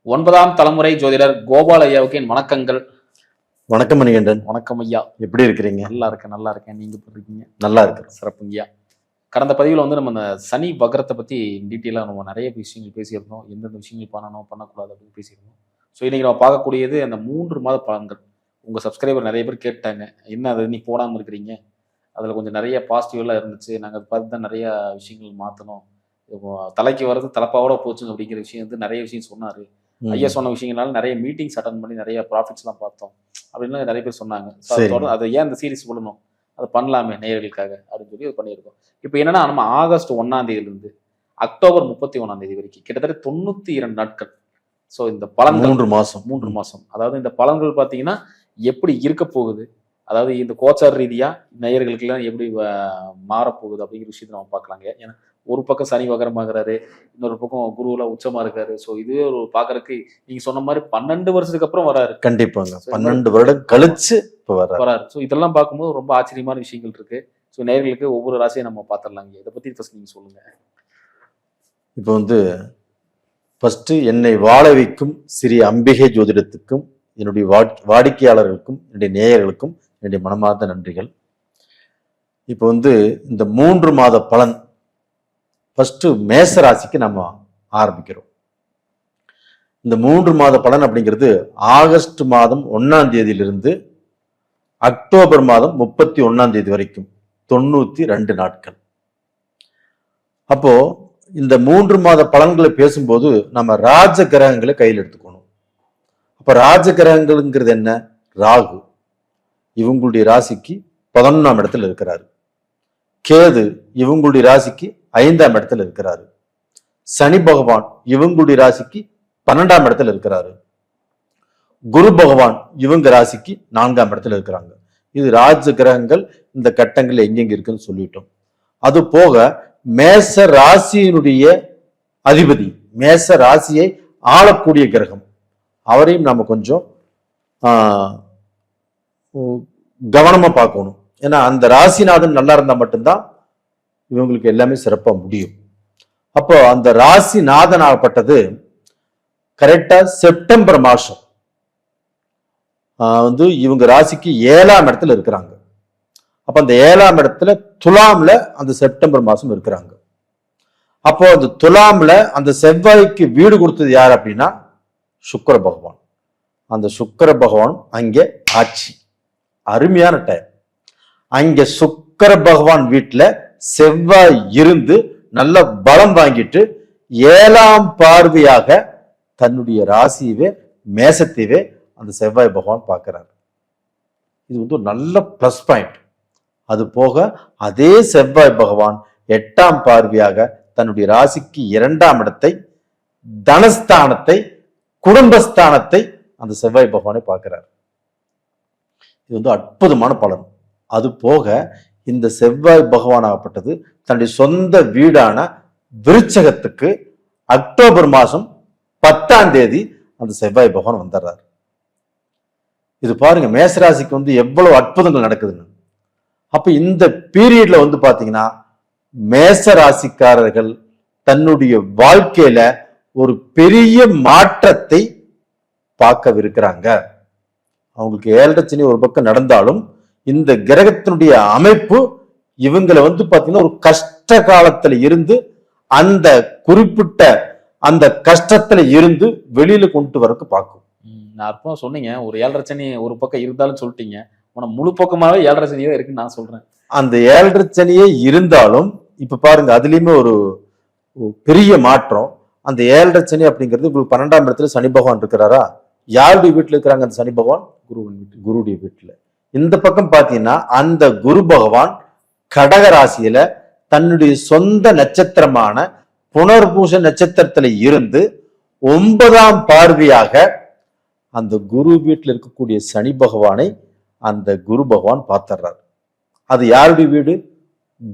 9ஆம் தலைமுறை ஜோதிடர் கோபால் ஐயாவுக்கு என் வணக்கங்கள். வணக்கம் மணிகண்டன். வணக்கம் ஐயா. எப்படி இருக்கிறீங்க? நல்லா இருக்கேன். நீங்க எப்படி இருக்கீங்க? நல்லா இருக்கு. சிறப்புங்க ஐயா. கடந்த பதிவில் நம்ம இந்த சனி வக்ரத்தை பத்தி டீட்டெயிலாக நம்ம நிறைய விஷயங்கள் பேசியிருந்தோம். எந்தெந்த விஷயங்கள் பண்ணணும் பண்ணக்கூடாது அப்படின்னு பேசியிருந்தோம். ஸோ இன்னைக்கு நம்ம பார்க்கக்கூடியது அந்த 3 மாத பலன்கள். உங்க சப்ஸ்கிரைபர் நிறைய பேர் கேட்டாங்க, என்ன அது நீ போடாமல் இருக்கிறீங்க, அதில் கொஞ்சம் நிறைய பாசிட்டிவ்லாம் இருந்துச்சு, நாங்கள் அதை பார்த்து தான் நிறைய விஷயங்கள் மாற்றணும், தலைக்கு வர்றது தலைப்பாவோட போச்சுங்க அப்படிங்கிற விஷயம் நிறைய விஷயம் சொன்னார். ஐயா சொன்ன விஷயங்களால நிறைய மீட்டிங்ஸ் அட்டன் பண்ணி நிறைய ப்ராஃபிட்ஸ்லாம் பார்த்தோம் அப்படின்னு நிறைய பேர் சொன்னாங்க. அதை ஏன் இந்த சீரிஸ் பண்ணணும், அதை பண்ணலாமே நேயர்களுக்காக அப்படின்னு சொல்லி பண்ணியிருக்கோம். இப்போ என்னன்னா, நம்ம ஆகஸ்ட் 1ஆம் தேதியிலிருந்து அக்டோபர் 31ஆம் தேதி வரைக்கும் கிட்டத்தட்ட 92 நாட்கள். ஸோ இந்த பலன்கள் 3 மாசம். அதாவது இந்த பலன்கள் பார்த்தீங்கன்னா எப்படி இருக்க போகுது, அதாவது இந்த கோச்சார் ரீதியா நேயர்களுக்கெல்லாம் எப்படி மாறப்போகுது அப்படிங்கிற விஷயத்தை நம்ம பார்க்கலாங்க. ஏன்னா ஒரு பக்கம் சனி வகரமாகிறாரு, இன்னொரு பக்கம் குருவுல உச்சமா இருக்காரு. ஸோ இதுவே ஒரு பாக்குறதுக்கு நீங்க சொன்ன மாதிரி 12 வருஷத்துக்கு அப்புறம் வராரு. கண்டிப்பாங்க 12 வருடம் கழிச்சு வராரு. ஸோ இதெல்லாம் பார்க்கும்போது ரொம்ப ஆச்சரியமான விஷயங்கள் இருக்கு. ஸோ நேயர்களுக்கு ஒவ்வொரு ராசியை நம்ம பார்த்துடலாங்க. இதை பத்தி ஃபர்ஸ்ட் நீங்க சொல்லுங்க. இப்போ ஃபர்ஸ்ட் என்னை வாழ வைக்கும் ஸ்ரீ அம்பிகை ஜோதிடத்துக்கும் என்னுடைய வாடிக்கையாளர்களுக்கும் என்னுடைய நேயர்களுக்கும் என்னுடைய மனமார்ந்த நன்றிகள். இப்போ இந்த 3 மாத பலன் ஃபர்ஸ்ட் மேச ராசிக்கு நம்ம ஆரம்பிக்கிறோம். இந்த 3 மாத பலன் அப்படிங்கிறது ஆகஸ்ட் மாதம் 1ஆம் தேதியிலிருந்து அக்டோபர் மாதம் 31ஆம் தேதி வரைக்கும் 92 நாட்கள். அப்போ இந்த 3 மாத பலன்களை பேசும்போது நம்ம ராஜ கிரகங்களை கையில் எடுத்துக்கணும். அப்ப ராஜ கிரகங்கள்ங்கிறது என்ன? ராகு இவங்களுடைய ராசிக்கு 11ஆம் இடத்துல இருக்கிறாரு. கேது இவங்களுடைய ராசிக்கு 5ஆம் இடத்துல இருக்கிறாரு. சனி பகவான் இவங்களுடைய ராசிக்கு 12ஆம் இடத்துல இருக்கிறாரு. குரு பகவான் இவங்க ராசிக்கு 4ஆம் இடத்துல இருக்கிறாங்க. இது ராஜ கிரகங்கள் இந்த கட்டங்கள் எங்கெங்க இருக்குன்னு சொல்லிட்டோம். அது போக மேச ராசியினுடைய அதிபதி, மேச ராசியை ஆளக்கூடிய கிரகம், அவரையும் நாம கொஞ்சம் கவனமா பார்க்கணும். ஏன்னா அந்த ராசிநாதன் நல்லா இருந்தா மட்டும்தான் இவங்களுக்கு எல்லாமே சிறப்பா முடியும். அப்போ அந்த ராசிநாதன் ஆகப்பட்டது கரெக்டா செப்டம்பர் மாசம் இவங்க ராசிக்கு 7ஆம் இடத்துல இருக்கிறாங்க. அப்ப அந்த 7ஆம் இடத்துல துலாம்ல அந்த செப்டம்பர் மாசம் இருக்கிறாங்க. அப்போ அந்த துலாம்ல அந்த செவ்வாய்க்கு வீடு கொடுத்தது யார் அப்படின்னா சுக்கிர பகவான். அந்த சுக்கிர பகவான் அங்கே ஆட்சி, அருமையான டைம். அங்க சுக்கிர பகவான் வீட்டுல செவ்வாய் இருந்து நல்ல பலம் வாங்கிட்டு 7ஆம் பார்வையாக தன்னுடைய ராசியவே மேசத்தையே அந்த செவ்வாய் பகவான் பார்க்கிறார். இது ஒரு நல்ல பிளஸ் பாயிண்ட். அது போக அதே செவ்வாய் பகவான் 8ஆம் பார்வையாக தன்னுடைய ராசிக்கு 2ஆம் இடத்தை, தனஸ்தானத்தை, குடும்பஸ்தானத்தை அந்த செவ்வாய் பகவானை பார்க்கிறார். இது அற்புதமான பலன். அது போக இந்த செவ்வாய் பகவான் ஆகப்பட்டது தன்னுடைய சொந்த வீடான விருச்சகத்துக்கு அக்டோபர் மாசம் 10ஆம் தேதி அந்த செவ்வாய் பகவான் வந்துடுறாரு. இது பாருங்க மேசராசிக்கு எவ்வளவு அற்புதங்கள் நடக்குதுன்னு. அப்ப இந்த பீரியட்ல பாத்தீங்கன்னா மேச ராசிக்காரர்கள் தன்னுடைய வாழ்க்கையில ஒரு பெரிய மாற்றத்தை பார்க்கவிருக்கிறாங்க. அவங்களுக்கு 7.5 சனி ஒரு பக்கம் நடந்தாலும் இந்த கிரகத்தினுடைய அமைப்பு இவங்களை பாத்தீங்கன்னா ஒரு கஷ்ட காலத்துல இருந்து அந்த குறிப்பிட்ட அந்த கஷ்டத்துல இருந்து வெளியில கொண்டு வரக்கு பார்க்கும். நான் அற்பமா சொன்னீங்க, ஒரு 7.5 சனி ஒரு பக்கம் இருந்தாலும் சொல்லிட்டீங்க. முழு பக்கமாவே 7.5 சனியே இருக்குன்னு நான் சொல்றேன். அந்த 7.5 சனியே இருந்தாலும் இப்ப பாருங்க அதுலயுமே ஒரு பெரிய மாற்றம். அந்த 7.5 சனி அப்படிங்கிறது உங்களுக்கு 12ஆம் இடத்துல சனி பகவான் இருக்கிறாரா? யாருடைய வீட்டுல இருக்கிறாங்க அந்த சனி பகவான்? குருவுடைய வீட்டுல. இந்த பக்கம் பாத்தீங்கன்னா அந்த குரு பகவான் கடக ராசியில தன்னுடைய சொந்த நட்சத்திரமான புனர்பூச நட்சத்திரத்துல இருந்து 9ஆம் பார்வையாக அந்த குரு வீட்டுல இருக்கக்கூடிய சனி பகவானை அந்த குரு பகவான் பார்த்துறார். அது யாருடைய வீடு?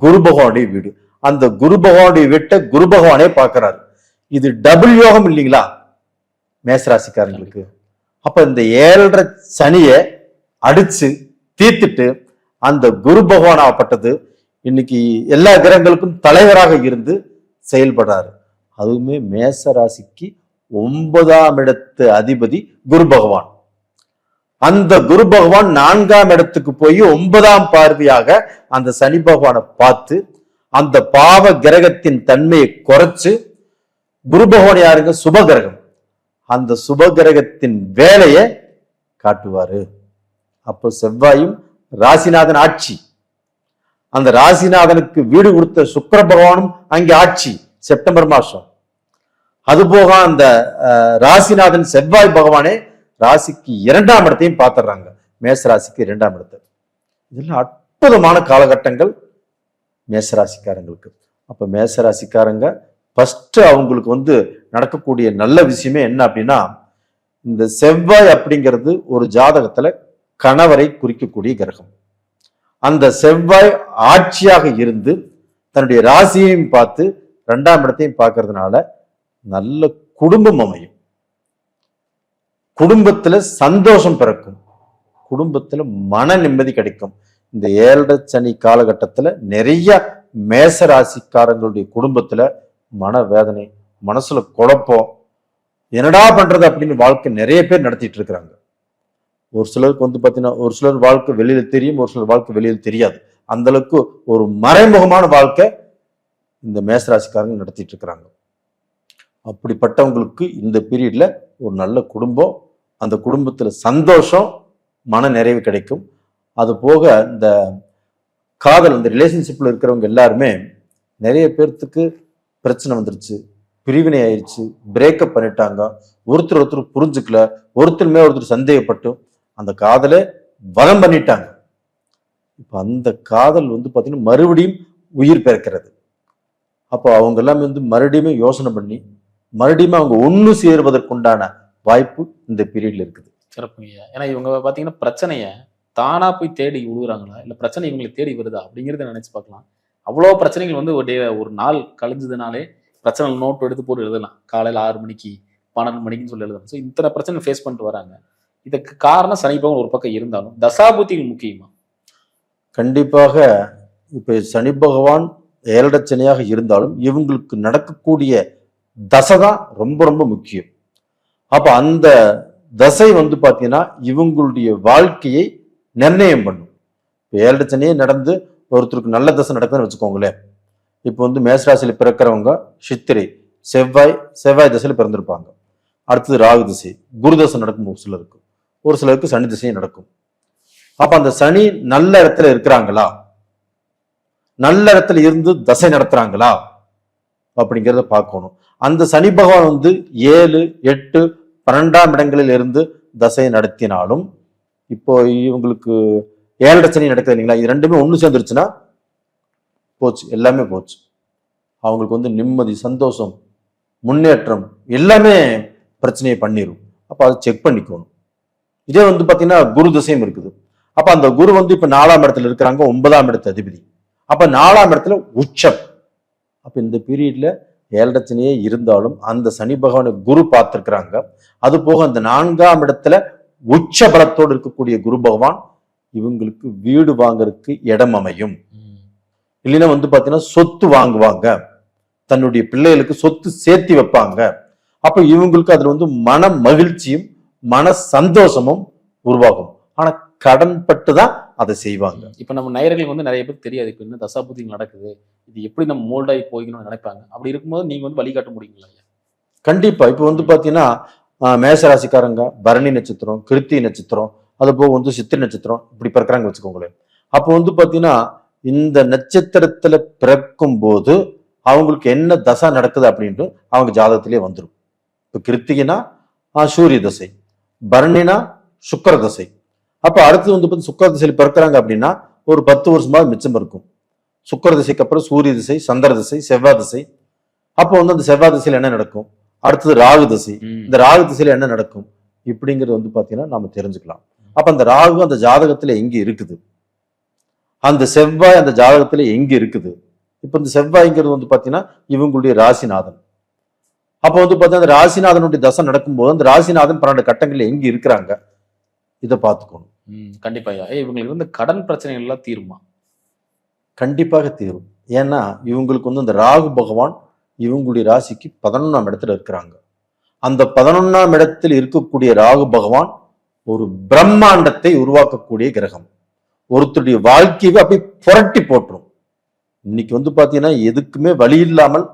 குரு பகவானுடைய வீடு. அந்த குரு பகவானுடைய வீட்டை குரு பகவானே பார்க்கிறார். இது டபுள் யோகம் இல்லைங்களா மேசராசிக்காரங்களுக்கு? அப்ப இந்த 7.5 சனியை அடிச்சு தீர்த்துட்டு அந்த குரு பகவான் ஆகப்பட்டது இன்னைக்கு எல்லா கிரகங்களுக்கும் தலைவராக இருந்து செயல்படுறாரு. அதுவுமே மேச ராசிக்கு 9ஆம் இடத்து அதிபதி குரு பகவான். அந்த குரு பகவான் 4ஆம் இடத்துக்கு போய் 9ஆம் பார்வையாக அந்த சனி பகவானை பார்த்து அந்த பாவ கிரகத்தின் தன்மையை குறைச்சு, குரு பகவான் யாருங்க? சுப கிரகம். அந்த சுப கிரகத்தின் வேலையை காட்டுவாரு. அப்போ செவ்வாயும் ராசிநாதன் ஆட்சி, அந்த ராசிநாதனுக்கு வீடு கொடுத்த சுக்கிர பகவானும் அங்கே ஆட்சி செப்டம்பர் மாசம். அதுபோக அந்த ராசிநாதன் செவ்வாய் பகவானே ராசிக்கு 2ஆம் இடத்தையும் பார்த்துடுறாங்க, மேச ராசிக்கு 2ஆம் இடத்தை. இதெல்லாம் அற்புதமான காலகட்டங்கள் மேசராசிக்காரங்களுக்கு. அப்ப மேசராசிக்காரங்க ஃபர்ஸ்ட் அவங்களுக்கு நடக்கக்கூடிய நல்ல விஷயமே என்ன அப்படின்னா, இந்த செவ்வாய் அப்படிங்கிறது ஒரு ஜாதகத்துல கணவரை குறிக்கக்கூடிய கிரகம். அந்த செவ்வாய் ஆட்சியாக இருந்து தன்னுடைய ராசியையும் பார்த்து 2ஆம் இடத்தையும் பார்க்கறதுனால நல்ல குடும்பம் அமையும், குடும்பத்துல சந்தோஷம் பிறக்கும், குடும்பத்துல மன நிம்மதி கிடைக்கும். இந்த 7 சனி காலகட்டத்துல நிறைய மேச ராசிக்காரங்களுடைய குடும்பத்துல மனவேதனை, மனசுல குழப்பம், என்னடா பண்றது அப்படின்னு வாழ்க்கை நிறைய பேர் நடத்திட்டு இருக்கிறாங்க. ஒரு சிலருக்கு பாத்தீங்கன்னா, ஒரு சிலர் வாழ்க்கை வெளியில தெரியும், ஒரு சிலர் வாழ்க்கை வெளியில தெரியாது. அந்த அளவுக்கு ஒரு மறைமுகமான வாழ்க்கை இந்த மேசராசிக்காரங்க நடத்திட்டு இருக்கிறாங்க. அப்படிப்பட்டவங்களுக்கு இந்த பீரியட்ல ஒரு நல்ல குடும்பம், அந்த குடும்பத்துல சந்தோஷம், மன நிறைவு கிடைக்கும். அது போக இந்த காதல், இந்த ரிலேஷன்ஷிப்ல இருக்கிறவங்க எல்லாருமே நிறைய பேர்த்துக்கு பிரச்சனை வந்துருச்சு, பிரிவினை ஆயிடுச்சு, பிரேக்கப் பண்ணிட்டாங்க, ஒருத்தர் புரிஞ்சுக்கல, ஒருத்தர் மேல ஒருத்தர் சந்தேகப்பட்டு அந்த காதலை வதம் பண்ணிட்டாங்க. இப்ப அந்த காதல் பாத்தீங்கன்னா மறுபடியும் உயிர் பிறக்கிறது. அப்போ அவங்க எல்லாமே மறுபடியும் யோசனை பண்ணி மறுபடியும் அவங்க ஒண்ணு சேருவதற்குண்டான வாய்ப்பு இந்த பீரியட்ல இருக்குது. சிறப்புங்க. ஏன்னா இவங்க பாத்தீங்கன்னா பிரச்சனைய தானா போய் தேடி விழுகுறாங்களா, இல்ல பிரச்சனை இவங்களை தேடி வருதா அப்படிங்கிறத நினைச்சு பார்க்கலாம். அவ்வளோ பிரச்சனைகள் ஒரு நாள் கழிஞ்சதுனாலே பிரச்சனை நோட்டு எடுத்து போட்டு எழுதலாம். காலையில 6 மணிக்கு 12 மணிக்குன்னு சொல்லி எழுதலாம். ஸோ இத்தனை பிரச்சனை ஃபேஸ் பண்ணிட்டு வராங்க. இதுக்கு காரணம் சனி பகவான் ஒரு பக்கம் இருந்தாலும் தசாபுத்திகள் முக்கியமா? கண்டிப்பாக. இப்ப சனி பகவான் 7 சனியாக இருந்தாலும் இவங்களுக்கு நடக்கக்கூடிய தசை தான் ரொம்ப ரொம்ப முக்கியம். அப்ப அந்த தசை பாத்தீங்கன்னா இவங்களுடைய வாழ்க்கையை நிர்ணயம் பண்ணும். 7 சனியே நடந்து ஒருத்தருக்கு நல்ல தசை நடக்குதுன்னு வச்சுக்கோங்களேன். இப்போ மேசராசியில பிறக்கிறவங்க சித்திரை செவ்வாய் தசையில பிறந்திருப்பாங்க. அடுத்தது ராகு திசை, குரு தசை நடக்கும் ஒரு சிலருக்கு சனி திசையும் நடக்கும். அப்ப அந்த சனி நல்ல இடத்துல இருக்கிறாங்களா, நல்ல இடத்துல இருந்து தசை நடத்துறாங்களா அப்படிங்கிறத பார்க்கணும். அந்த சனி பகவான் 7, 8, 12ஆம் இடங்களில் இருந்து தசை நடத்தினாலும், இப்போ இவங்களுக்கு 7 சனி நடக்குது இல்லைங்களா, இது ரெண்டுமே ஒண்ணு சேர்ந்துருச்சுன்னா போச்சு, எல்லாமே போச்சு. அவங்களுக்கு நிம்மதி, சந்தோஷம், முன்னேற்றம் எல்லாமே பிரச்சனையை பண்ணிடும். அப்ப அதை செக் பண்ணிக்கணும். இதே பாத்தீங்கன்னா குரு திசையும் இருக்குது. அப்ப அந்த குரு இப்ப 4ஆம் இடத்துல இருக்கிறாங்க, 9ஆம் இடத்து அதிபதி. அப்ப 4ஆம் இடத்துல உச்சம். அப்ப இந்த பீரியட்ல 7 சனியே இருந்தாலும் அந்த சனி பகவானை குரு பார்த்திருக்கிறாங்க. அது போக அந்த 4ஆம் இடத்துல உச்ச பலத்தோடு இருக்கக்கூடிய குரு பகவான் இவங்களுக்கு வீடு வாங்கறதுக்கு இடம் அமையும். இல்லைன்னா பாத்தீங்கன்னா சொத்து வாங்குவாங்க, தன்னுடைய பிள்ளைகளுக்கு சொத்து சேர்த்தி வைப்பாங்க. அப்ப இவங்களுக்கு அதுல மன மகிழ்ச்சியும் மன சந்தோஷமும் உருவாகும். ஆனா கடன் பட்டுதான் அதை செய்வாங்க. இப்ப நம்ம நேயர்களுக்கு நிறைய பேருக்கு தெரியாது இப்ப என்ன தசாபுத்தி நடக்குது, இது எப்படி நம்ம மோல்டாகி போய்க்கணும்னு நினைப்பாங்க. அப்படி இருக்கும்போது நீங்க வழிகாட்ட முடியுங்களா? கண்டிப்பா. இப்ப பாத்தீங்கன்னா மேசராசிக்காரங்க பரணி நட்சத்திரம், கிருத்திகை நட்சத்திரம், அது போக சித்திரை நட்சத்திரம் இப்படி பிறக்கிறாங்க வச்சுக்கோங்களேன். அப்போ பாத்தீங்கன்னா இந்த நட்சத்திரத்துல பிறக்கும் போது அவங்களுக்கு என்ன தசை நடக்குது அப்படின்ட்டு அவங்க ஜாதகத்திலே வந்துடும். இப்ப கிருத்திகைனா சூரிய தசை, பரணினா சுக்கர தசை. அப்ப அடுத்து சுக்கர திசையில் பிறக்கிறாங்க அப்படின்னா ஒரு 10 வருஷமா மிச்சம் இருக்கும். சுக்கர திசைக்கு அப்புறம் சூரிய திசை, சந்திர திசை, செவ்வாய் திசை. அப்போ அந்த செவ்வாய் திசையில என்ன நடக்கும், அடுத்தது ராகு திசை, இந்த ராகு திசையில என்ன நடக்கும் இப்படிங்கிறது பாத்தீங்கன்னா நாம தெரிஞ்சுக்கலாம். அப்ப அந்த ராகு அந்த ஜாதகத்துல எங்க இருக்குது, அந்த செவ்வாய் அந்த ஜாதகத்துல எங்க இருக்குது. இப்ப இந்த செவ்வாய்ங்கிறது பாத்தீங்கன்னா இவங்களுடைய ராசிநாதன். அப்ப பாத்தீங்கன்னா அந்த ராசிநாதனுடைய தசை நடக்கும்போது அந்த ராசிநாதன் 12 கட்டங்கள்ல எங்க இருக்கிறாங்க இதை பார்த்துக்கணும். கண்டிப்பா. இவங்களுக்கு கடன் பிரச்சனைகள் எல்லாம் தீருமா? கண்டிப்பாக தீரும். ஏன்னா இவங்களுக்கு அந்த ராகு பகவான் இவங்களுடைய ராசிக்கு 11ஆம் இடத்துல இருக்கிறாங்க. அந்த 11ஆம் இடத்தில் இருக்கக்கூடிய ராகு பகவான் ஒரு பிரம்மாண்டத்தை உருவாக்கக்கூடிய கிரகம். ஒருத்தருடைய வாழ்க்கையை அப்படியே புரட்டி போட்டுரும். இன்னைக்கு வந்து பாத்தீங்கன்னா எதுக்குமே வழி இல்லாமல்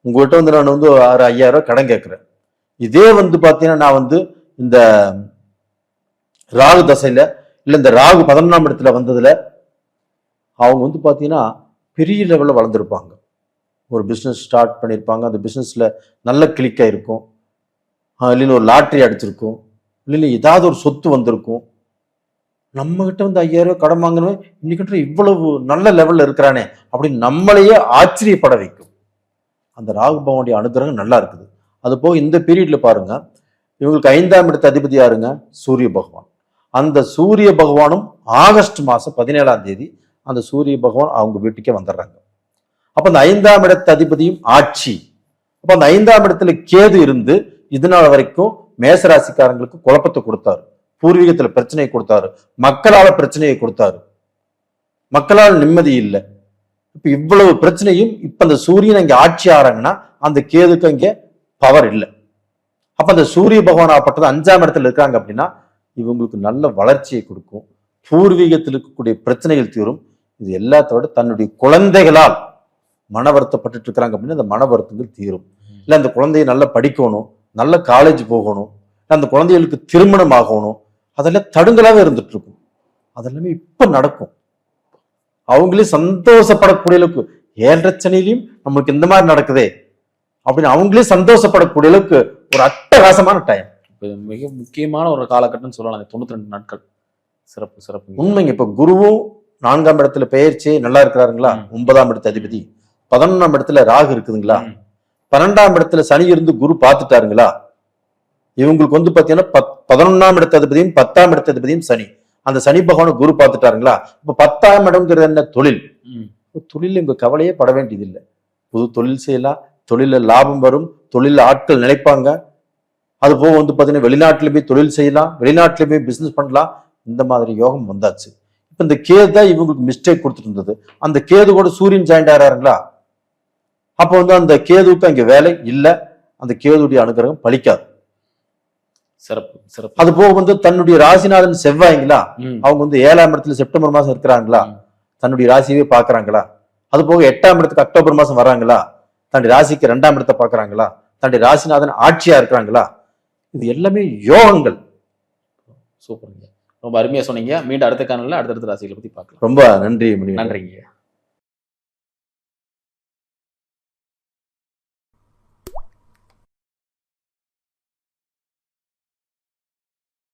உங்ககிட்ட வந்து நான் வந்து 6,000 ரூபாய் கடன் கேட்கிறேன். இதே வந்து பாத்தீங்கன்னா நான் வந்து இந்த ராகு தசையில இல்ல இந்த ராகு 11ஆம் இடத்துல வந்ததுல அவங்க வந்து பாத்தீங்கன்னா பெரிய லெவல்ல வளர்ந்துருப்பாங்க. ஒரு பிசினஸ் ஸ்டார்ட் பண்ணியிருப்பாங்க. அந்த பிசினஸ்ல நல்ல கிளிக் ஆயிருக்கும், இல்லைன்னு ஒரு லாட்டரி அடிச்சிருக்கும், இல்லைன்னு ஏதாவது ஒரு சொத்து வந்திருக்கும். நம்ம கிட்ட வந்து 5,000 ரூபாய் கடன் வாங்கணும், இன்னைக்கு இவ்வளவு நல்ல லெவல்ல இருக்கிறானே அப்படின்னு நம்மளையே ஆச்சரியப்பட வைக்கும். அந்த ராகு பகவானுடைய அனுகிரகம் நல்லா இருக்குது. அது போக இந்த பீரியட்ல பாருங்க, இவங்களுக்கு 5ஆம் இடத்து அதிபதி யாருங்க? சூரிய பகவான். அந்த சூரிய பகவானும் ஆகஸ்ட் மாசம் 17ஆம் தேதி அந்த சூரிய பகவான் அவங்க வீட்டுக்கே வந்துடுறாங்க. அப்ப அந்த 5ஆம் இடத்து அதிபதியும் ஆட்சி. அப்ப அந்த 5ஆம் இடத்துல கேது இருந்து இதனால வரைக்கும் மேசராசிக்காரங்களுக்கு குழப்பத்தை கொடுத்தாரு, பூர்வீகத்துல பிரச்சனையை கொடுத்தாரு, மக்களால பிரச்சனையை கொடுத்தாரு, மக்களால் நிம்மதி இல்லை. இப்ப இவ்வளவு பிரச்சனையும் இப்ப அந்த சூரியன் இங்க ஆட்சி ஆறாங்கன்னா அந்த கேதுக்கு இங்க பவர் இல்லை. அப்ப அந்த சூரிய பகவான் ஆப்பட்டது 5ஆம் இடத்துல இருக்காங்க அப்படின்னா இவங்களுக்கு நல்ல வளர்ச்சியை கொடுக்கும், பூர்வீகத்தில் இருக்கக்கூடிய பிரச்சனைகள் தீரும். இது எல்லாத்தோட தன்னுடைய குழந்தைகளால் மன வருத்தப்பட்டு இருக்கிறாங்க அப்படின்னா அந்த மன வருத்தங்கள் தீரும். இல்ல அந்த குழந்தைய நல்லா படிக்கணும், நல்ல காலேஜ் போகணும், அந்த குழந்தைகளுக்கு திருமணம் ஆகணும், அதெல்லாம் தடுங்களாவே இருந்துட்டு இருக்கும். அதெல்லாமே இப்ப நடக்கும். அவங்களே சந்தோஷப்படக்கூடிய அளவுக்கு 7 சனிலையும் நம்மளுக்கு இந்த மாதிரி நடக்குதே அப்படின்னு அவங்களே சந்தோஷப்படக்கூடிய அளவுக்கு ஒரு அட்டகாசமான டைம். மிக முக்கியமான ஒரு காலகட்டம்னு சொல்லலாம். 92 நாட்கள் சிறப்பு சிறப்பு. உண்மைங்க. இப்ப குருவும் 4ஆம் இடத்துல பெயர்ச்சி நல்லா இருக்கிறாருங்களா? 9ஆம் இடத்து அதிபதி. 11ஆம் இடத்துல ராகு இருக்குதுங்களா? 12ஆம் இடத்துல சனி இருந்து குரு பார்த்துட்டாருங்களா? இவங்களுக்கு வந்து பாத்தீங்கன்னா 11ஆம் இடத்து அதிபதியும் 10ஆம் இடத்து அதிபதியும் சனி. அந்த சனி பகவான குரு பார்த்துட்டாருங்களா? இப்ப 10ஆம் இடம்ங்கிறது என்ன? தொழில். தொழில் இவங்க கவலையே பட வேண்டியதில்லை. புது தொழில் செய்யலாம், தொழில லாபம் வரும், தொழில ஆட்கள் நினைப்பாங்க. அது போக வந்து பாத்தீங்கன்னா வெளிநாட்டுல போய் தொழில் செய்யலாம், வெளிநாட்டுல போய் பிசினஸ் பண்ணலாம். இந்த மாதிரி யோகம் வந்தாச்சு. இப்ப இந்த கேது தான் இவங்களுக்கு மிஸ்டேக் கொடுத்துட்டு இருந்தது. அந்த கேது கூட சூரியன் ஜாயிண்ட் ஆறாருங்களா? அப்ப வந்து அந்த கேதுவுக்கு அங்க வேலை இல்லை, அந்த கேதுடைய அனுகிரகம் பலிக்காது. சிறப்பு சிறப்பு. அது போக வந்து தன்னுடைய ராசிநாதன் செவ்வாய்ங்களா, அவங்க வந்து 7ஆம் இடத்துல செப்டம்பர் மாசம் இருக்கிறாங்களா, தன்னுடைய ராசியவே பாக்குறாங்களா? அது போக 8ஆம் இடத்துக்கு அக்டோபர் மாசம் வர்றாங்களா, தன்னுடைய ராசிக்கு 2ஆம் இடத்தை பாக்குறாங்களா, தன்னுடைய ராசிநாதன் ஆட்சியா இருக்கிறாங்களா? இது எல்லாமே யோகங்கள். சூப்பருங்க, ரொம்ப அருமையா சொன்னீங்க. மீண்டும் அடுத்த காணொளியில் அடுத்தடுத்த ராசிகளை பத்தி பார்க்கலாம். ரொம்ப நன்றி. நன்றிங்க.